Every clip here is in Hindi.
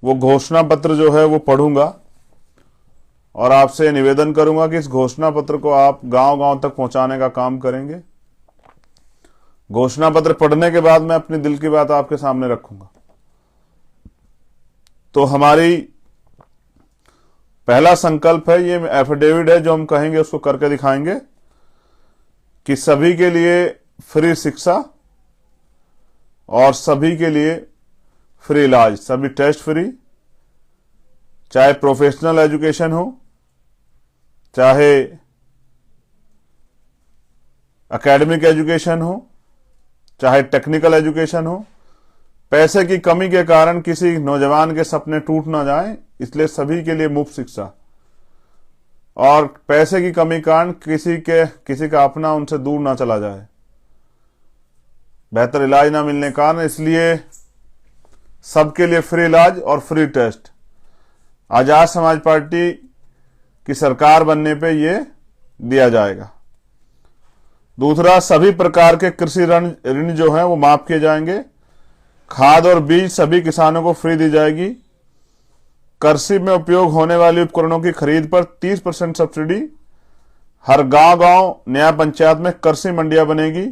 वो घोषणा पत्र जो है वो पढ़ूंगा और आपसे निवेदन करूंगा कि इस घोषणा पत्र को आप गांव-गांव तक पहुंचाने का काम करेंगे। घोषणा पत्र पढ़ने के बाद मैं अपनी दिल की बात आपके सामने रखूंगा। तो हमारी पहला संकल्प है, ये एफिडेविट है जो हम कहेंगे उसको करके दिखाएंगे कि सभी के लिए फ्री शिक्षा और सभी के लिए फ्री इलाज, सभी टेस्ट फ्री, चाहे प्रोफेशनल एजुकेशन हो, चाहे एकेडमिक एजुकेशन हो, चाहे टेक्निकल एजुकेशन हो। पैसे की कमी के कारण किसी नौजवान के सपने टूट ना जाएं, इसलिए सभी के लिए मुफ्त शिक्षा। और पैसे की कमी के कारण किसी का अपना उनसे दूर ना चला जाए, बेहतर इलाज ना मिलने के कारण, इसलिए सबके लिए फ्री इलाज और free test. Azad Samaj party की सरकार बनने पे ये दिया जाएगा। दूसरा, सभी प्रकार के कृषि ऋण जो है वो माफ किए जाएंगे। खाद और बीज सभी किसानों को फ्री दी जाएगी। कृषि में उपयोग होने वाले उपकरणों की खरीद पर 30% सब्सिडी। हर गांव-गांव न्याय पंचायत में कृषि मंडियां बनेगी।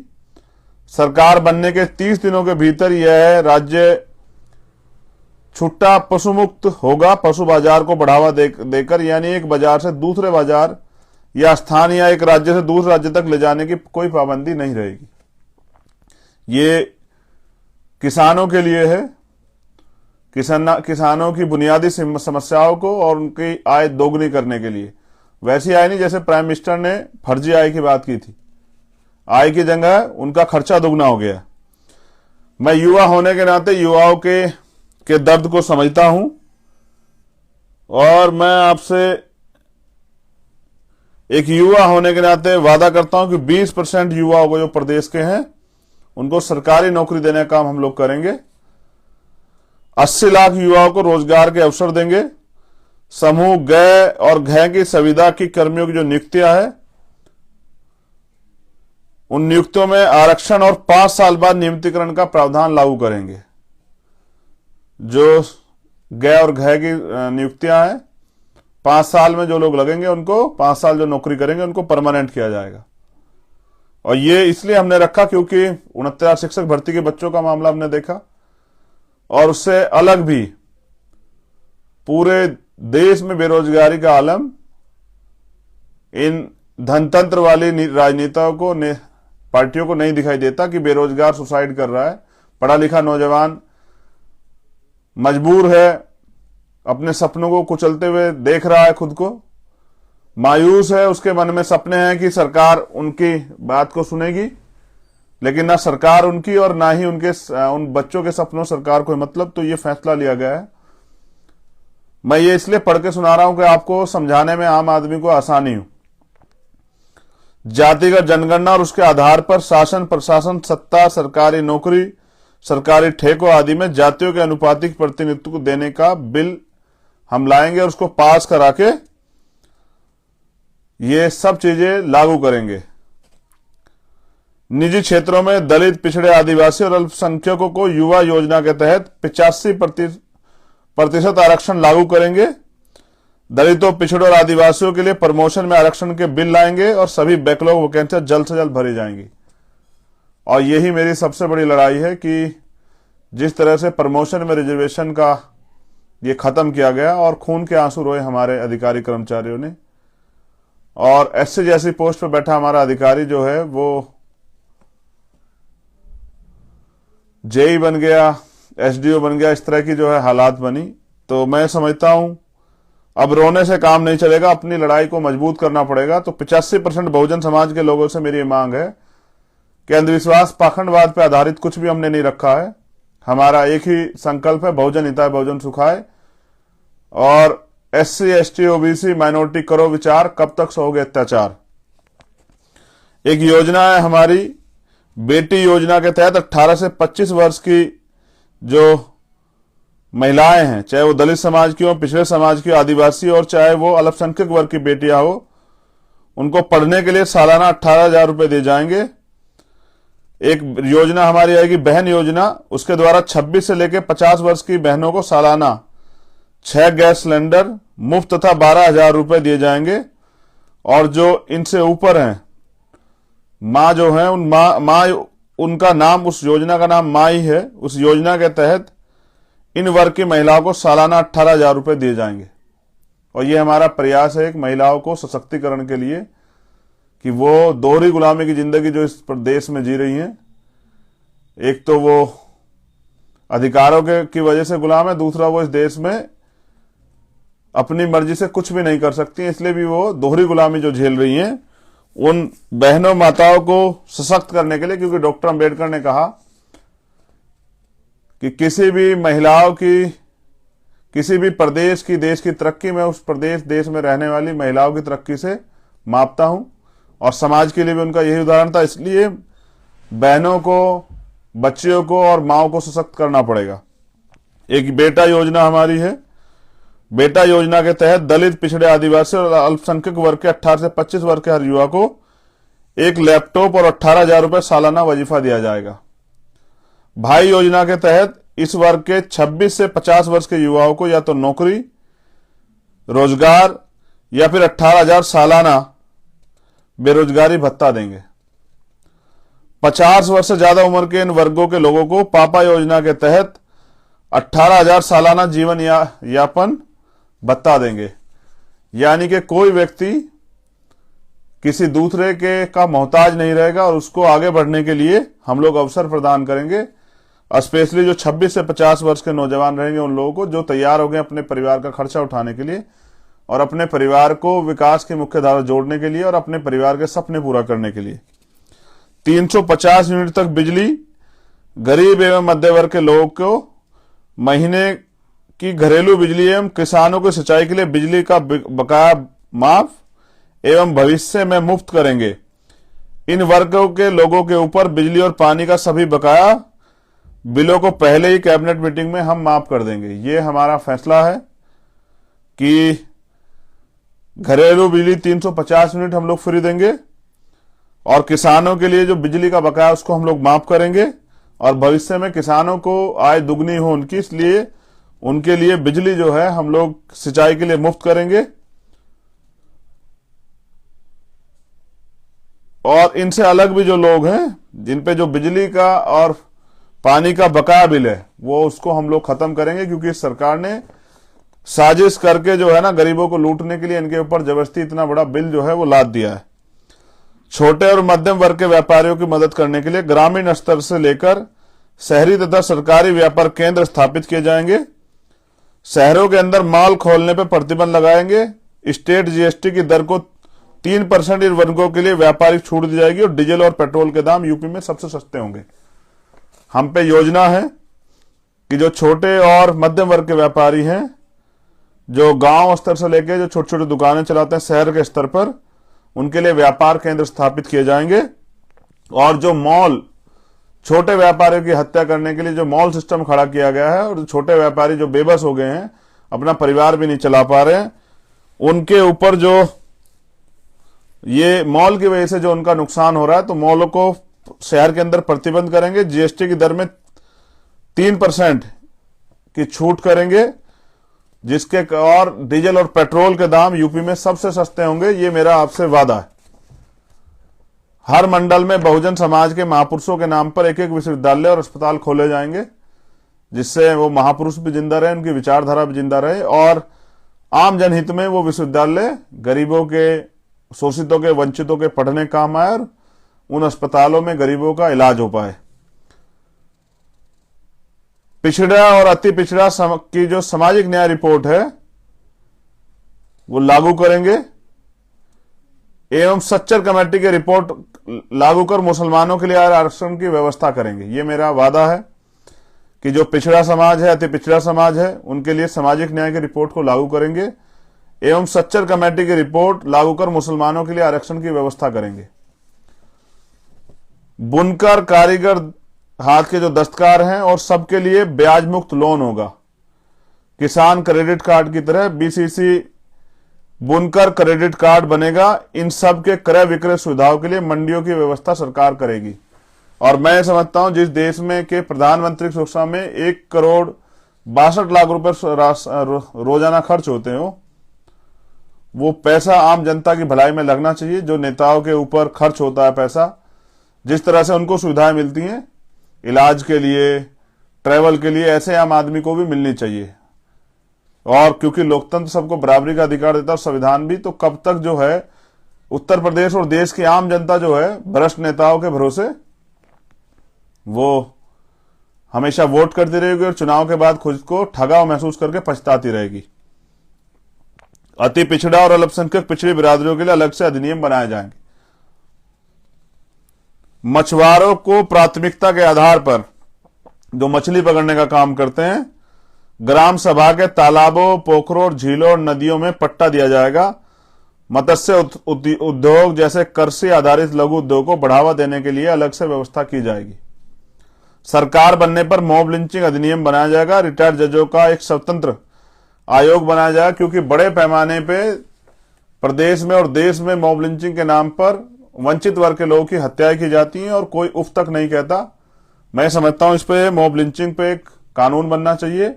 सरकार बनने के 30 दिनों के भीतर यह राज्य छुट्टा पशु मुक्त होगा। पशु बाजार को बढ़ावा देकर, यानी एक बाजार से दूसरे बाजार या स्थान या एक राज्य से दूसरे राज्य तक ले जाने की कोई पाबंदी नहीं रहेगी। ये किसानों के लिए है, किसानों की बुनियादी समस्याओं को और उनकी आय दोगुनी करने के लिए। वैसी आय नहीं जैसे प्राइम मिनिस्टर ने फर्जी आय की बात की थी। आय की जगह उनका खर्चा दोगुना हो गया। मैं युवा होने के नाते युवाओं के दर्द को समझता हूं और मैं आपसे एक युवा होने के नाते वादा करता हूं कि 20% युवाओं को जो प्रदेश के हैं उनको सरकारी नौकरी देने का काम हम लोग करेंगे। 80 लाख युवाओं को रोजगार के अवसर देंगे। समूह ग और घ की संविदा की कर्मियों की जो नियुक्तियां है, उन नियुक्तियों में आरक्षण और 5 साल बाद नियमितीकरण का प्रावधान लागू करेंगे। जो ग और घ की नियुक्तियां हैं, 5 साल में जो लोग लगेंगे उनको 5 साल जो नौकरी करेंगे उनको परमानेंट किया जाएगा। और ये इसलिए हमने रखा क्योंकि 69 शिक्षक भर्ती के बच्चों का मामला हमने देखा और उससे अलग भी पूरे देश में बेरोजगारी का आलम इन धनतंत्र वाली राजनेताओं को पार्टियों को नहीं दिखाई देता कि बेरोजगार सुसाइड कर रहा है। पढ़ा लिखा नौजवान मजबूर है, अपने सपनों को कुचलते हुए देख रहा है, खुद को मायूस है, उसके मन में सपने हैं कि सरकार उनकी बात को सुनेगी, लेकिन ना सरकार उनकी और ना ही उन बच्चों के सपनों सरकार को मतलब। तो ये फैसला लिया गया है। मैं ये इसलिए पढ़ के सुना रहा हूं कि आपको समझाने में आम आदमी को आसानी हो। जातिगत जनगणना और उसके आधार पर शासन प्रशासन सत्ता, सरकारी नौकरी, सरकारी ठेकों आदि में जातियों के अनुपातिक प्रतिनिधित्व को देने का बिल हम लाएंगे और उसको पास करा के ये सब चीजें लागू करेंगे। निजी क्षेत्रों में दलित, पिछड़े, आदिवासी और अल्पसंख्यकों को युवा योजना के तहत 85% आरक्षण लागू करेंगे। दलितों, पिछड़ों और आदिवासियों के लिए प्रमोशन में आरक्षण के बिल लाएंगे और सभी बैकलॉग वैकेंसियां जल्द से जल्द भरी जाएंगी। और यही मेरी सबसे बड़ी लड़ाई है कि जिस तरह से प्रमोशन में रिजर्वेशन का ये खत्म किया गया और खून के आंसू रोए हमारे अधिकारी कर्मचारियों ने, और एससी जैसी पोस्ट पर बैठा हमारा अधिकारी जो है वो जेई बन गया, एसडीओ बन गया, इस तरह की जो है हालात बनी। तो मैं समझता हूं अब रोने से काम नहीं चलेगा, अपनी लड़ाई को मजबूत करना पड़ेगा। तो 85% बहुजन समाज के लोगों से मेरी मांग है कि अंधविश्वास, पाखंडवाद पर आधारित कुछ भी हमने नहीं रखा है। हमारा एक ही संकल्प है, बहुजन हिताय बहुजन सुखाय। और एससी, एसटी, ओबीसी, माइनॉरिटी करो विचार, कब तक सहोगे अत्याचार। एक योजना है हमारी बेटी योजना के तहत 18 से 25 वर्ष की जो महिलाएं हैं, चाहे वो दलित समाज की हो, पिछड़े समाज की, आदिवासी और चाहे वो अल्पसंख्यक वर्ग की बेटियां हो, उनको पढ़ने के लिए सालाना 18,000 रुपए दिए जाएंगे। एक योजना हमारी आएगी बहन योजना, उसके द्वारा 26 से लेकर 50 वर्ष की बहनों को सालाना 6 गैस सिलेंडर मुफ्त तथा 12,000 रुपए दिए जाएंगे। और जो इनसे ऊपर हैं, माँ जो है, उन माँ उनका नाम, उस योजना का नाम माँ ही है। उस योजना के तहत इन वर्ग की महिलाओं को सालाना 18,000 रुपए दिए जाएंगे। और ये हमारा प्रयास है एक महिलाओं को सशक्तिकरण के लिए, कि वो दोहरी गुलामी की जिंदगी जो इस प्रदेश में जी रही हैं, एक तो वो अधिकारों की वजह से गुलाम है, दूसरा वो इस देश में अपनी मर्जी से कुछ भी नहीं कर सकती, इसलिए भी वो दोहरी गुलामी जो झेल रही हैं, उन बहनों माताओं को सशक्त करने के लिए, क्योंकि डॉक्टर अंबेडकर ने कहा कि किसी भी महिलाओं की, किसी भी प्रदेश की, देश की तरक्की में उस प्रदेश, देश में रहने वाली महिलाओं की तरक्की से मापता हूं। और समाज के लिए भी उनका यही उदाहरण था। इसलिए बहनों को, बच्चियों को और माओं को सशक्त करना पड़ेगा। एक बेटा योजना हमारी है। बेटा योजना के तहत दलित, पिछड़े, आदिवासी और अल्पसंख्यक वर्ग के 18 से 25 वर्ग के हर युवा को एक लैपटॉप और 18,000 रुपए सालाना वजीफा दिया जाएगा। भाई योजना के तहत इस वर्ग के 26 से 50 वर्ष के युवाओं को या तो नौकरी, रोजगार या फिर 18,000 सालाना बेरोजगारी भत्ता देंगे। 50 वर्ष से ज्यादा उम्र के इन वर्गों के लोगों को पापा योजना के तहत 18,000 सालाना जीवन यापन भत्ता देंगे। यानी कि कोई व्यक्ति किसी दूसरे के का मोहताज नहीं रहेगा और उसको आगे बढ़ने के लिए हम लोग अवसर प्रदान करेंगे। स्पेशली जो 26 से 50 वर्ष के नौजवान रहेंगे, उन लोगों को जो तैयार हो गए अपने परिवार का खर्चा उठाने के लिए और अपने परिवार को विकास की मुख्य धारा जोड़ने के लिए और अपने परिवार के सपने पूरा करने के लिए। 350 यूनिट तक बिजली गरीब एवं मध्य वर्ग के लोगों को महीने की घरेलू बिजली एवं किसानों को सिंचाई के लिए बिजली का बकाया माफ एवं भविष्य में मुफ्त करेंगे। इन वर्गों के लोगों के ऊपर बिजली और पानी का सभी बकाया बिलों को पहले ही कैबिनेट मीटिंग में हम माफ कर देंगे। ये हमारा फैसला है कि घरेलू बिजली 350 यूनिट हम लोग फ्री देंगे और किसानों के लिए जो बिजली का बकाया उसको हम लोग माफ करेंगे और भविष्य में किसानों को आय दुगनी हो उनकी, इसलिए उनके लिए बिजली जो है हम लोग सिंचाई के लिए मुफ्त करेंगे। और इनसे अलग भी जो लोग हैं जिन पे जो बिजली का और पानी का बकाया बिल है वो उसको हम लोग खत्म करेंगे, क्योंकि सरकार ने साजिश करके जो है ना गरीबों को लूटने के लिए इनके ऊपर जबरदस्ती इतना बड़ा बिल जो है वो लाद दिया है। छोटे और मध्यम वर्ग के व्यापारियों की मदद करने के लिए ग्रामीण स्तर से लेकर शहरी तथा सरकारी व्यापार केंद्र स्थापित किए जाएंगे। शहरों के अंदर मॉल खोलने पर प्रतिबंध लगाएंगे। स्टेट जीएसटी की दर को 3% इन वर्गों के लिए व्यापारिक छूट दी जाएगी और डीजल और पेट्रोल के दाम यूपी में सबसे सस्ते होंगे। हम पे योजना है कि जो छोटे और मध्यम वर्ग के व्यापारी हैं, जो गांव स्तर से लेकर जो छोटी छोटी दुकानें चलाते हैं शहर के स्तर पर, उनके लिए व्यापार केंद्र स्थापित किए जाएंगे। और जो मॉल, छोटे व्यापारियों की हत्या करने के लिए जो मॉल सिस्टम खड़ा किया गया है और छोटे व्यापारी जो बेबस हो गए हैं, अपना परिवार भी नहीं चला पा रहे हैं, उनके ऊपर जो ये मॉल की वजह से जो उनका नुकसान हो रहा है, तो मॉलों को शहर के अंदर प्रतिबंध करेंगे। जीएसटी की दर में 3% की छूट करेंगे, जिसके और डीजल और पेट्रोल के दाम यूपी में सबसे सस्ते होंगे। ये मेरा आपसे वादा है। हर मंडल में बहुजन समाज के महापुरुषों के नाम पर एक एक विश्वविद्यालय और अस्पताल खोले जाएंगे, जिससे वो महापुरुष भी जिंदा रहे, उनकी विचारधारा भी जिंदा रहे और आम जनहित में वो विश्वविद्यालय गरीबों के, शोषितों के, वंचितों के पढ़ने काम आए और उन अस्पतालों में गरीबों का इलाज हो पाए। पिछड़ा और अति पिछड़ा की जो सामाजिक न्याय रिपोर्ट है वो लागू करेंगे एवं सच्चर कमेटी की रिपोर्ट लागू कर मुसलमानों के लिए आरक्षण की व्यवस्था करेंगे। ये मेरा वादा है कि जो पिछड़ा समाज है, अति पिछड़ा समाज है, उनके लिए सामाजिक न्याय की रिपोर्ट को लागू करेंगे एवं सच्चर कमेटी की रिपोर्ट लागू कर मुसलमानों के लिए आरक्षण की व्यवस्था करेंगे। बुनकर, कारीगर, हाथ के जो दस्तकार हैं और सबके लिए ब्याज मुक्त लोन होगा। किसान क्रेडिट कार्ड की तरह बीसीसी बुनकर क्रेडिट कार्ड बनेगा। इन सब के क्रय विक्रय सुविधाओं के लिए मंडियों की व्यवस्था सरकार करेगी। और मैं समझता हूं जिस देश में के प्रधानमंत्री सुरक्षा में 1 करोड़ 62 लाख रुपए रोजाना खर्च होते हो, वो पैसा आम जनता की भलाई में लगना चाहिए। जो नेताओं के ऊपर खर्च होता है पैसा, जिस तरह से उनको सुविधाएं मिलती हैं इलाज के लिए, ट्रैवल के लिए, ऐसे आम आदमी को भी मिलनी चाहिए। और क्योंकि लोकतंत्र सबको बराबरी का अधिकार देता है, संविधान भी, तो कब तक जो है उत्तर प्रदेश और देश की आम जनता जो है भ्रष्ट नेताओं के भरोसे वो हमेशा वोट करती रहेगी और चुनाव के बाद खुद को ठगा महसूस करके पछताती रहेगी। अति पिछड़ा और अल्पसंख्यक पिछड़ी बिरादरियों के लिए अलग से अधिनियम बनाए जाएंगे। मछुआरों को प्राथमिकता के आधार पर जो मछली पकड़ने का काम करते हैं, ग्राम सभा के तालाबों, पोखरों और झीलों और नदियों में पट्टा दिया जाएगा। मत्स्य उद्योग जैसे कृषि आधारित लघु उद्योग को बढ़ावा देने के लिए अलग से व्यवस्था की जाएगी। सरकार बनने पर मॉब लिंचिंग अधिनियम बनाया जाएगा। रिटायर्ड जजों का एक स्वतंत्र आयोग बनाया जाएगा, क्योंकि बड़े पैमाने पे प्रदेश में और देश में मॉब लिंचिंग के नाम पर वंचित वर्ग के लोगों की हत्याएं की जाती हैं और कोई उफ तक नहीं कहता। मैं समझता हूं इस पे मॉब लिंचिंग पे एक कानून बनना चाहिए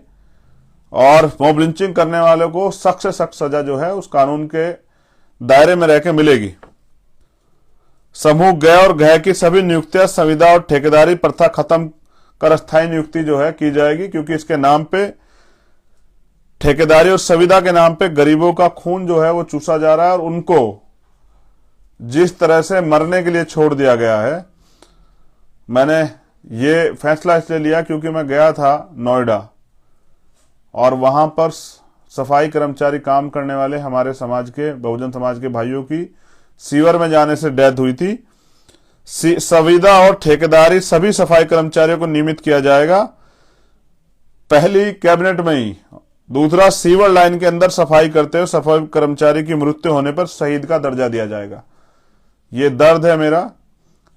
और मॉब लिंचिंग करने वालों को सख्त से सख्त सजा जो है उस कानून के दायरे में रहकर मिलेगी। समूह ग और घ की सभी नियुक्तियां संविदा और ठेकेदारी प्रथा खत्म कर अस्थायी नियुक्ति जो है की जाएगी, क्योंकि इसके नाम पे ठेकेदारी और संविदा के नाम पे गरीबों का खून जो है वो चूसा जा रहा है और उनको जिस तरह से मरने के लिए छोड़ दिया गया है। मैंने ये फैसला इसलिए लिया क्योंकि मैं गया था नोएडा और वहां पर सफाई कर्मचारी काम करने वाले हमारे समाज के, बहुजन समाज के भाइयों की सीवर में जाने से डेथ हुई थी। संविदा और ठेकेदारी सभी सफाई कर्मचारियों को नियमित किया जाएगा, पहली कैबिनेट में ही। दूसरा, सीवर लाइन के अंदर सफाई करते हुए सफाई कर्मचारी की मृत्यु होने पर शहीद का दर्जा दिया जाएगा। ये दर्द है मेरा,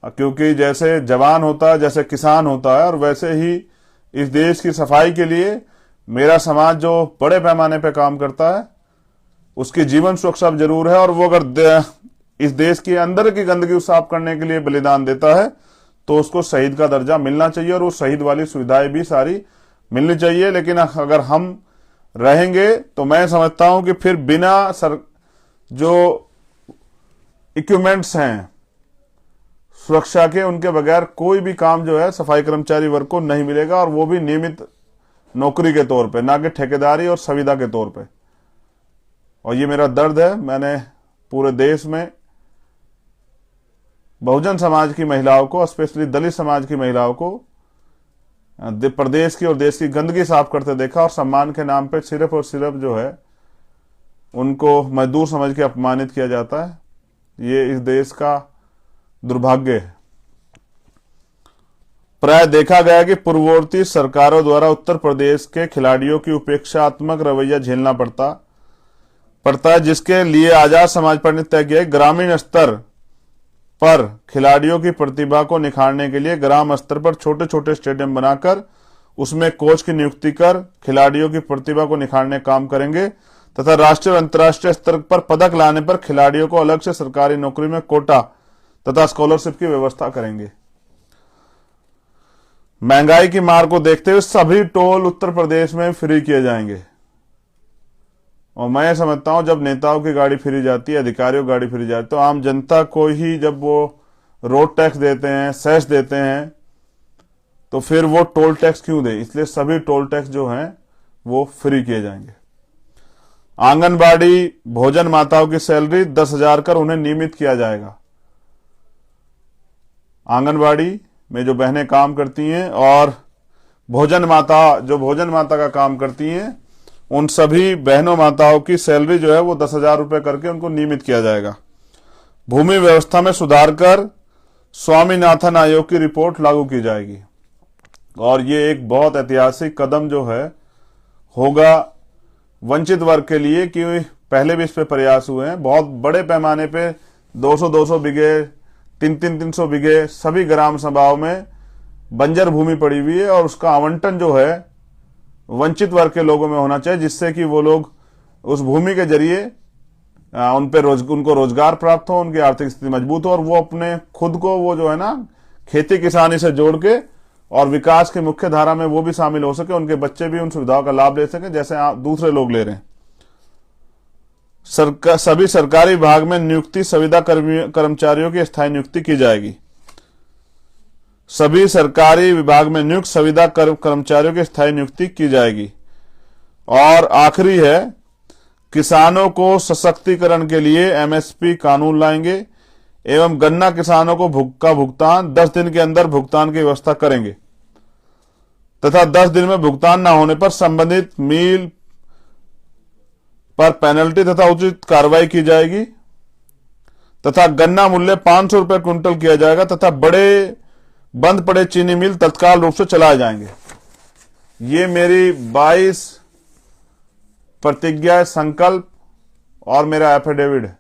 क्योंकि जैसे जवान होता है, जैसे किसान होता है, और वैसे ही इस देश की सफाई के लिए मेरा समाज जो बड़े पैमाने पे काम करता है उसकी जीवन सुरक्षा जरूर है। और वो अगर इस देश के अंदर की गंदगी साफ करने के लिए बलिदान देता है तो उसको शहीद का दर्जा मिलना चाहिए और वो शहीद वाली सुविधाएं भी सारी मिलनी चाहिए। लेकिन अगर हम रहेंगे तो मैं समझता हूं कि फिर बिना जो इक्विपमेंट्स हैं सुरक्षा के, उनके बगैर कोई भी काम जो है सफाई कर्मचारी वर्ग को नहीं मिलेगा, और वो भी नियमित नौकरी के तौर पे, ना कि ठेकेदारी और संविदा के तौर पे। और ये मेरा दर्द है। मैंने पूरे देश में बहुजन समाज की महिलाओं को, स्पेशली दलित समाज की महिलाओं को प्रदेश की और देश की गंदगी साफ करते देखा, और सम्मान के नाम पे सिर्फ और सिर्फ जो है उनको मजदूर समझ के अपमानित किया जाता है। ये इस देश का दुर्भाग्य है। प्राय देखा गया कि पूर्ववर्ती सरकारों द्वारा उत्तर प्रदेश के खिलाड़ियों की उपेक्षात्मक रवैया झेलना पड़ता है, जिसके लिए आजाद समाज पार्टी ने तय किया ग्रामीण स्तर पर खिलाड़ियों की प्रतिभा को निखारने के लिए ग्राम स्तर पर छोटे छोटे स्टेडियम बनाकर उसमें कोच की नियुक्ति कर खिलाड़ियों की प्रतिभा को निखारने का काम करेंगे, तथा राष्ट्रीय और अंतर्राष्ट्रीय स्तर पर पदक लाने पर खिलाड़ियों को अलग से सरकारी नौकरी में कोटा तथा स्कॉलरशिप की व्यवस्था करेंगे। महंगाई की मार को देखते हुए सभी टोल उत्तर प्रदेश में फ्री किए जाएंगे। और मैं समझता हूं जब नेताओं की गाड़ी फ्री जाती है, अधिकारियों की गाड़ी फ्री जाती है, तो आम जनता को ही जब वो रोड टैक्स देते हैं, सेस देते हैं, तो फिर वो टोल टैक्स क्यों दे। इसलिए सभी टोल टैक्स जो हैं वो फ्री किए जाएंगे। आंगनबाड़ी भोजन माताओं की सैलरी 10,000 कर उन्हें नियमित किया जाएगा। आंगनबाड़ी में जो बहनें काम करती हैं और भोजन माता का काम करती हैं, उन सभी बहनों माताओं की सैलरी जो है वो 10,000 रुपए करके उनको नियमित किया जाएगा। भूमि व्यवस्था में सुधार कर स्वामीनाथन आयोग की रिपोर्ट लागू की जाएगी। और ये एक बहुत ऐतिहासिक कदम जो है होगा वंचित वर्ग के लिए, कि पहले भी इस पे प्रयास हुए हैं। बहुत बड़े पैमाने पे 200-200 बीघे, 300 बीघे सभी ग्राम सभाओं में बंजर भूमि पड़ी हुई है, और उसका आवंटन जो है वंचित वर्ग के लोगों में होना चाहिए, जिससे कि वो लोग उस भूमि के जरिए उनको रोजगार प्राप्त हो, उनकी आर्थिक स्थिति मजबूत हो, और वो अपने खुद को वो जो है ना खेती किसानी से जोड़ के और विकास की मुख्य धारा में वो भी शामिल हो सके, उनके बच्चे भी उन सुविधाओं का लाभ ले सके जैसे दूसरे लोग ले रहे हैं। सभी सरकारी विभाग में नियुक्ति संविदा कर्मचारियों की स्थायी नियुक्ति की जाएगी। सभी सरकारी विभाग में नियुक्त संविदा कर्मचारियों की स्थायी नियुक्ति की जाएगी। और आखिरी है, किसानों को सशक्तिकरण के लिए एमएसपी कानून लाएंगे एवं गन्ना किसानों को भुगतान 10 दिन के अंदर भुगतान की व्यवस्था करेंगे तथा 10 दिन में भुगतान न होने पर संबंधित मिल पर पेनल्टी तथा उचित कार्रवाई की जाएगी तथा गन्ना मूल्य 500 रुपए क्विंटल किया जाएगा तथा बंद पड़े चीनी मिल तत्काल रूप से चलाए जाएंगे। ये मेरी 22 प्रतिज्ञा, संकल्प और मेरा एफिडेविट है।